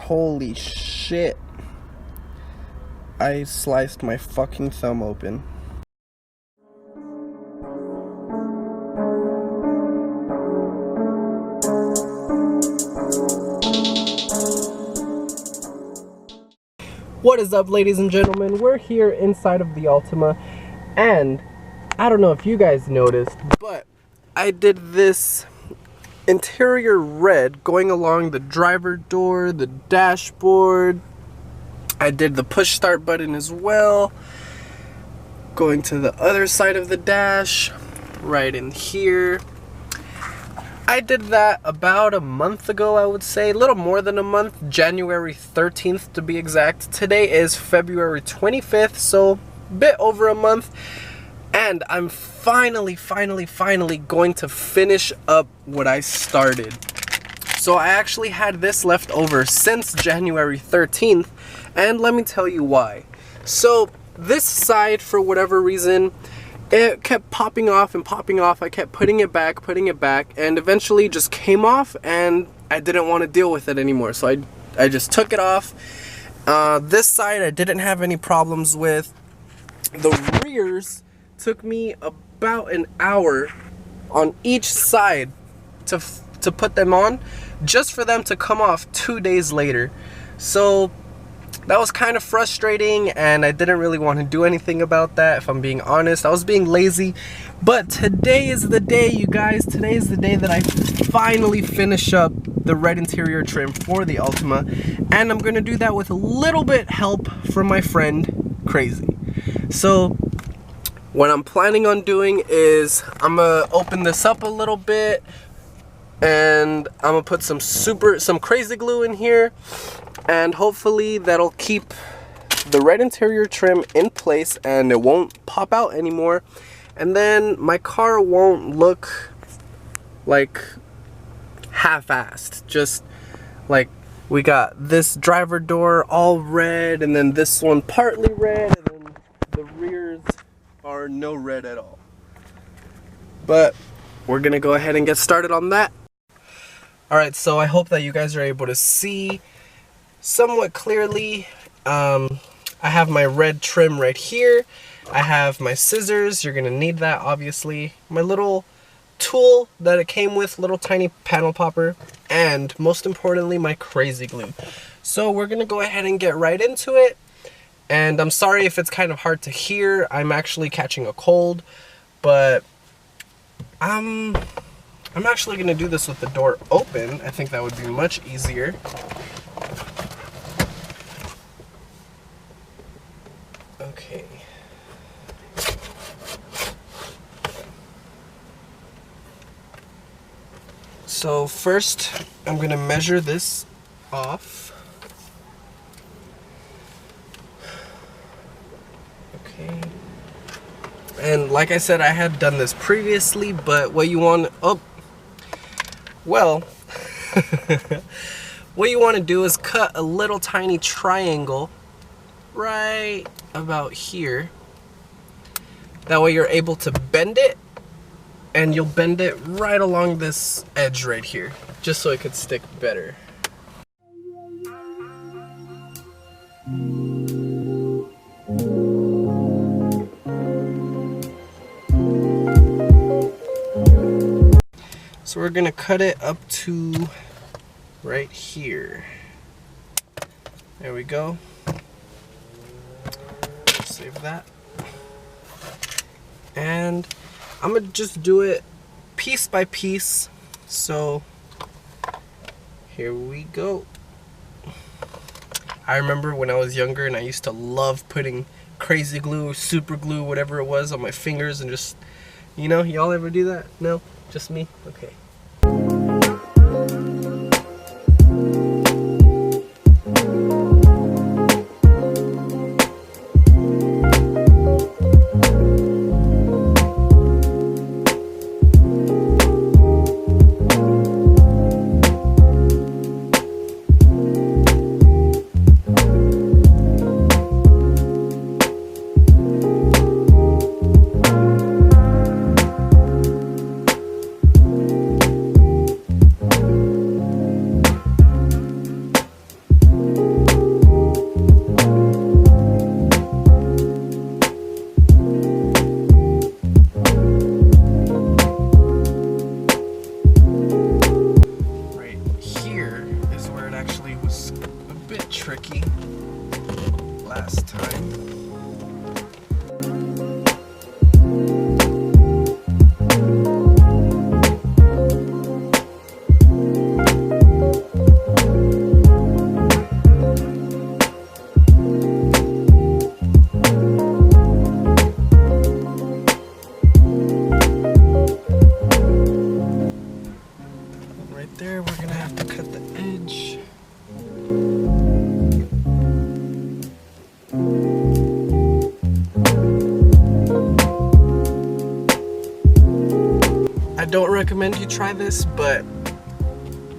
Holy shit. I sliced my fucking thumb open. What is up, ladies and gentlemen? We're here inside of the Altima, and I don't know if you guys noticed, but I did this interior red going along the driver door, the dashboard. I did the push start button as well, going to the other side of the dash, right in here. I did that about a month ago, I would say, a little more than a month, January 13th to be exact. Today is February 25th, so a bit over a month. And I'm finally going to finish up what I started. So I actually had this left over since January 13th, and let me tell you why. So this side, for whatever reason, it kept popping off and popping off. I kept putting it back, and eventually just came off, and I didn't want to deal with it anymore. So I just took it off. This side I didn't have any problems with. The rears took me about an hour on each side to put them on, just for them to come off 2 days later. So that was kind of frustrating, and I didn't really want to do anything about that, if I'm being honest. I was being lazy. But today is the day, you guys. Today is the day that I finally finish up the red interior trim for the Altima, and I'm going to do that with a little bit help from my friend, Crazy. So what I'm planning on doing is I'm going to open this up a little bit, and I'm going to put some crazy glue in here. And hopefully that'll keep the red interior trim in place and it won't pop out anymore. And then my car won't look like half-assed. Just like we got this driver door all red, and then this one partly red, and then the rears are no red at all. But we're gonna go ahead and get started on that. Alright, so I hope that you guys are able to see somewhat clearly. I have my red trim right here. I have my scissors. You're gonna need that, obviously. My little tool that it came with, little tiny panel popper, and most importantly, my crazy glue. So we're gonna go ahead and get right into it. And I'm sorry if it's kind of hard to hear. I'm actually catching a cold, but I'm actually gonna do this with the door open. I think that would be much easier. Okay. So first, I'm gonna measure this off. Okay. And like I said, I had done this previously, but what you want, what you want to do is cut a little tiny triangle right about here. That way you're able to bend it, and you'll bend it right along this edge right here, just so it could stick better. So we're gonna cut it up to right here. There we go. Save that. And I'm gonna just do it piece by piece. So here we go. I remember when I was younger and I used to love putting crazy glue, super glue, whatever it was, on my fingers and just, you know, y'all ever do that? No? Just me? Okay. was a bit tricky last time. There, we're gonna have to cut the edge. I don't recommend you try this, but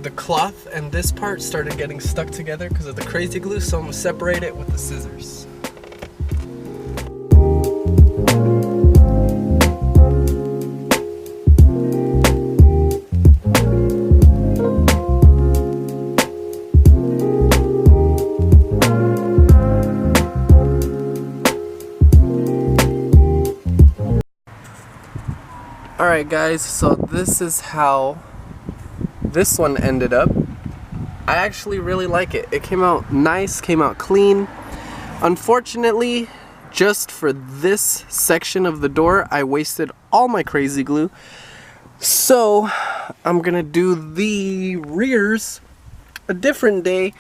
the cloth and this part started getting stuck together because of the crazy glue, so I'm gonna separate it with the scissors. Alright guys, so this is how this one ended up. I actually really like it. It came out nice, came out clean. Unfortunately, just for this section of the door, I wasted all my crazy glue. So, I'm gonna do the rears a different day,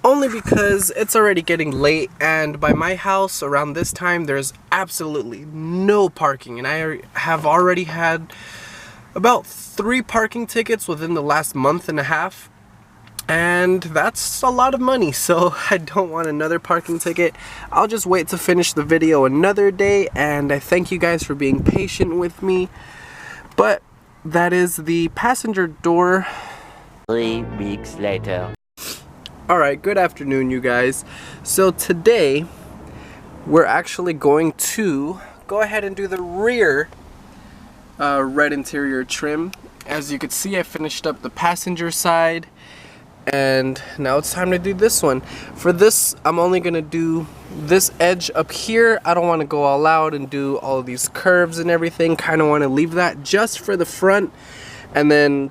only because it's already getting late, and by my house around this time there's absolutely no parking, and I have already had about 3 parking tickets within the last month and a half, and that's a lot of money, so I don't want another parking ticket. I'll just wait to finish the video another day, and I thank you guys for being patient with me. But that is the passenger door. 3 weeks later. Alright, good afternoon you guys. So today we're actually going to go ahead and do the rear red interior trim. As you can see, I finished up the passenger side, and now it's time to do this one. For this, I'm only gonna do this edge up here. I don't want to go all out and do all of these curves and everything. Kind of want to leave that just for the front, and then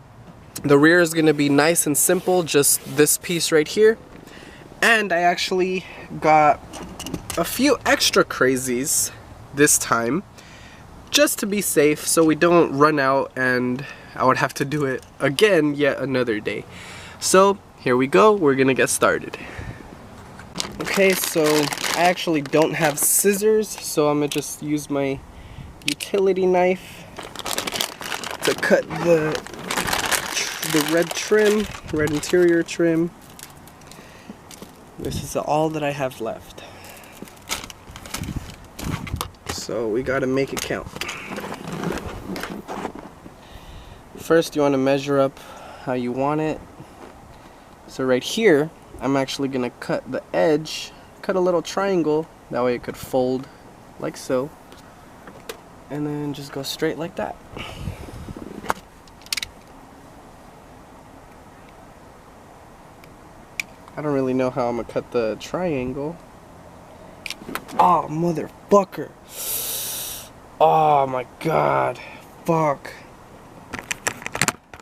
the rear is going to be nice and simple, just this piece right here. And I actually got a few extra crazies this time, just to be safe, so we don't run out and I would have to do it again yet another day. So here we go, we're going to get started. Okay, so I actually don't have scissors, so I'm going to just use my utility knife to cut the red interior trim. This is all that I have left, so we gotta make it count. First, you want to measure up how you want it. So right here, I'm actually gonna cut the edge, cut a little triangle, that way it could fold like so, and then just go straight like that. I don't really know how I'm gonna cut the triangle. Oh, motherfucker. Oh my god. Fuck.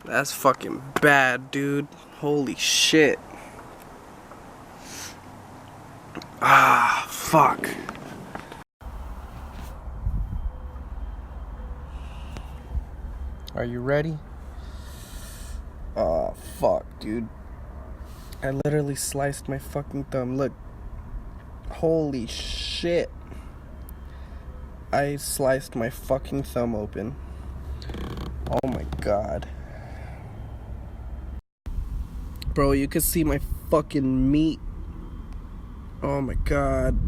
That's fucking bad, dude. Holy shit. Ah, fuck. Are you ready? Oh, fuck, dude. I literally sliced my fucking thumb. Look. Holy shit. I sliced my fucking thumb open. Oh my god. Bro, you can see my fucking meat. Oh my god.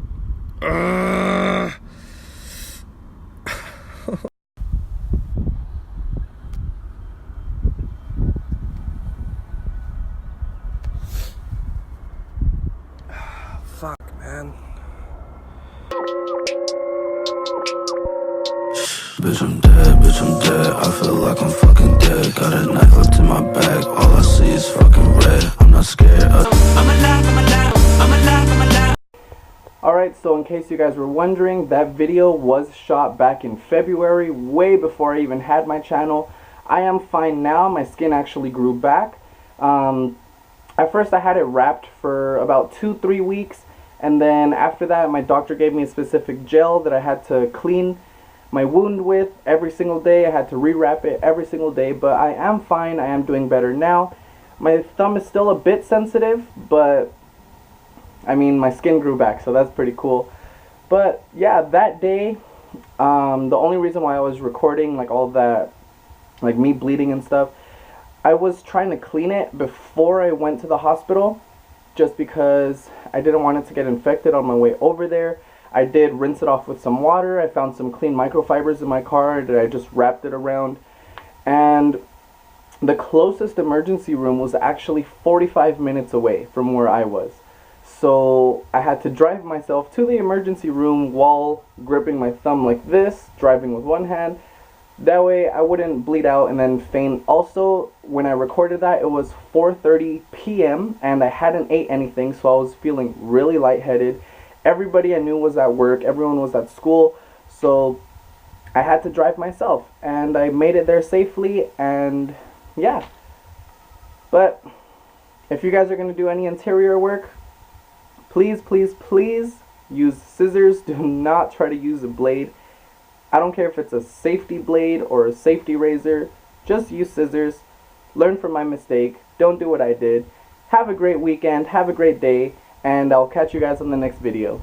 Ugh. Fuck, man. Bitch, I'm dead, I feel like I'm fucking dead. Got a knife up to my back, all I see is fucking red. I'm not scared of Alright, so in case you guys were wondering, that video was shot back in February, way before I even had my channel. I am fine now, my skin actually grew back. At first I had it wrapped for about 2-3 weeks, and then after that my doctor gave me a specific gel that I had to clean my wound with every single day. I had to rewrap it every single day, but I am fine. I am doing better now. My thumb is still a bit sensitive, but I mean, my skin grew back, so that's pretty cool. But yeah, that day, the only reason why I was recording like all that, like me bleeding and stuff, I was trying to clean it before I went to the hospital, just because I didn't want it to get infected on my way over there. I did rinse it off with some water. I found some clean microfibers in my car that I just wrapped it around. And the closest emergency room was actually 45 minutes away from where I was. So I had to drive myself to the emergency room while gripping my thumb like this, driving with one hand. That way I wouldn't bleed out and then faint. Also, when I recorded that, it was 4:30 p.m. and I hadn't ate anything, so I was feeling really lightheaded. Everybody I knew was at work, everyone was at school, so I had to drive myself, and I made it there safely, and yeah. But if you guys are going to do any interior work, please, please, please use scissors. Do not try to use a blade. I don't care if it's a safety blade or a safety razor, just use scissors. Learn from my mistake, don't do what I did. Have a great weekend, have a great day, and I'll catch you guys on the next video.